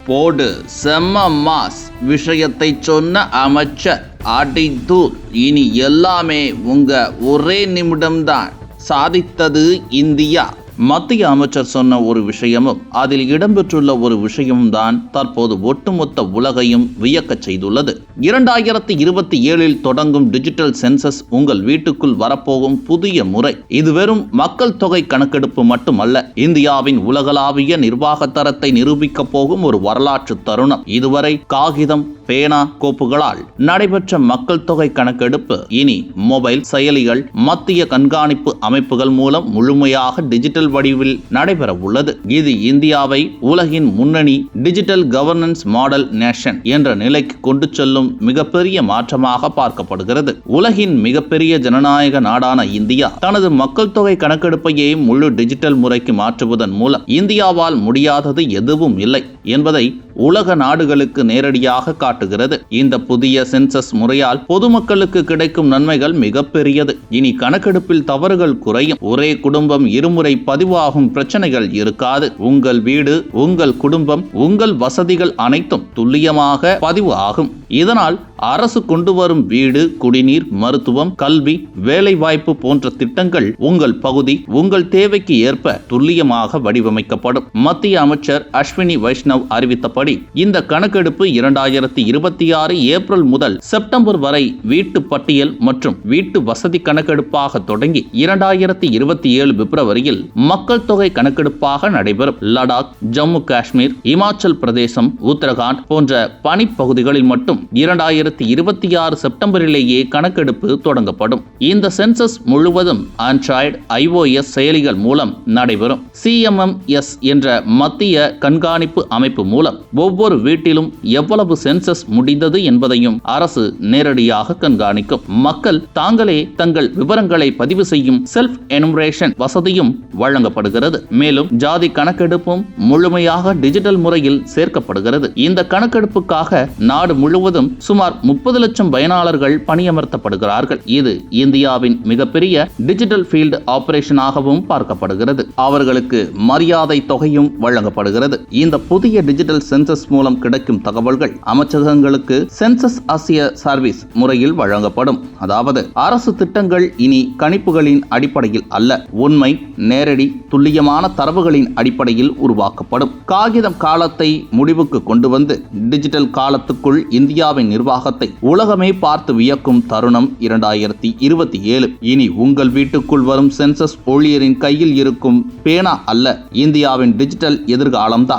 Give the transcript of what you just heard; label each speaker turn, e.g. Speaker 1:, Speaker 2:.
Speaker 1: போடு செம்ம மாஸ் விஷயத்தை சொன்ன அமைச்சர் அடிதூர். இனி எல்லாமே உங்க ஒரே நிமிடம்தான். சாதித்தது இந்தியா. மத்திய அமைச்சர் சொன்ன ஒரு விஷயமும் அதில் இடம்பெற்றுள்ள ஒரு விஷயமும் தான் தற்போது ஒட்டுமொத்த உலகையும் வியக்கச் செய்துள்ளது. 2027 தொடங்கும் டிஜிட்டல் சென்சஸ் உங்கள் வீட்டுக்குள் வரப்போகும் புதிய முறை. இது வெறும் மக்கள் தொகை கணக்கெடுப்பு மட்டுமல்ல, இந்தியாவின் உலகளாவிய நிர்வாக தரத்தை நிரூபிக்கப் போகும் ஒரு வரலாற்று தருணம். இதுவரை காகிதம் பேனா கோப்புகளால் நடைபெற்ற மக்கள் தொகை கணக்கெடுப்பு இனி மொபைல் செயலிகள், மத்திய கண்காணிப்பு அமைப்புகள் மூலம் முழுமையாக டிஜிட்டல் வடிவில் நடைபெற உள்ளது. இது இந்தியாவை உலகின் முன்னணி டிஜிட்டல் கவர்னன்ஸ் மாடல் நேஷன் என்ற நிலைக்கு கொண்டு செல்லும் மிகப்பெரிய மாற்றமாக பார்க்கப்படுகிறது. உலகின் மிகப்பெரிய ஜனநாயக நாடான இந்தியா தனது மக்கள் தொகை கணக்கெடுப்பையே முழு டிஜிட்டல் முறைக்கு மாற்றுவதன் மூலம் இந்தியாவால் முடியாதது எதுவும் இல்லை என்பதை உலக நாடுகளுக்கு நேரடியாக காட்டுகிறது. இந்த புதிய சென்சஸ் முறையால் பொதுமக்களுக்கு கிடைக்கும் நன்மைகள் மிகப்பெரியது. இனி கணக்கெடுப்பில் தவறுகள் குறையும். ஒரே குடும்பம் இருமுறை பதிவாகும் பிரச்சனைகள் இருக்காது. உங்கள் வீடு, உங்கள் குடும்பம், உங்கள் வசதிகள் அனைத்தும் துல்லியமாக பதிவு ஆகும். இதனால் அரசு கொண்டு வரும் வீடு, குடிநீர், மருத்துவம், கல்வி, வேலைவாய்ப்பு போன்ற திட்டங்கள் உங்கள் பகுதி, உங்கள் தேவைக்கு ஏற்ப துல்லியமாக வடிவமைக்கப்படும். மத்திய அமைச்சர் அஸ்வினி வைஷ்ணவ் அறிவித்தபடி இந்த கணக்கெடுப்பு 2026 ஏப்ரல் முதல் செப்டம்பர் வரை வீட்டு பட்டியல் மற்றும் வீட்டு வசதி கணக்கெடுப்பாக தொடங்கி 2027 பிப்ரவரியில் மக்கள் தொகை கணக்கெடுப்பாக நடைபெறும். லடாக், ஜம்மு காஷ்மீர், இமாச்சல் பிரதேசம், உத்தரகாண்ட் போன்ற பனிப்பகுதிகளில் மட்டும் 2026 செப்டம்பரிலேயே கணக்கெடுப்பு தொடங்கப்படும். இந்த சென்சஸ் முழுவதும் ஆண்ட்ராய்டு, iOS செயலிகள் மூலம் நடைபெறும். CMMS என்ற மத்திய கண்காணிப்பு அமைப்பு மூலம் ஒவ்வொரு வீட்டிலும் எவ்வளவு சென்சஸ் முடிந்தது என்பதையும் அரசு நேரடியாக கண்காணிக்கும். மக்கள் தாங்களே தங்கள் விவரங்களை பதிவு செய்யும் செல்ஃப் எனுமரேஷன் வசதியும் வழங்கப்படுகிறது. மேலும் ஜாதி கணக்கெடுப்பும் முழுமையாக டிஜிட்டல் முறையில் சேர்க்கப்படுகிறது. இந்த கணக்கெடுப்புக்காக நாடு முழுவதும் சுமார் 30 லட்சம் பயனாளர்கள் பணியமர்த்தப்படுகிறார்கள். இது இந்தியாவின் மிகப்பெரிய டிஜிட்டல் ஃபீல்டு ஆபரேஷனாகவும் பார்க்கப்படுகிறது. அவர்களுக்கு மரியாதை தொகையும் வழங்கப்படுகிறது. இந்த புதிய டிஜிட்டல் சென்சஸ் மூலம் கிடைக்கும் தகவல்கள் அமைச்சகங்களுக்கு சென்சஸ் ஆசிய சர்வீஸ் முறையில் வழங்கப்படும். அதாவது அரசு திட்டங்கள் இனி கணிப்புகளின் அடிப்படையில் அல்ல, உண்மை, நேரடி, துல்லியமான தரவுகளின் அடிப்படையில் உருவாக்கப்படும். காகிதம் காலத்தை முடிவுக்கு கொண்டு வந்து டிஜிட்டல் காலத்துக்குள் இந்தியாவின் நிர்வாகத்தை உலகமே பார்த்து வியக்கும் தருணம் 2027. இனி உங்கள் வீட்டுக்குள் வரும் சென்சஸ் ஊழியரின் கையில் இருக்கும் பேனா அல்ல, இந்தியாவின் டிஜிட்டல் எதிர்காலம்தான்.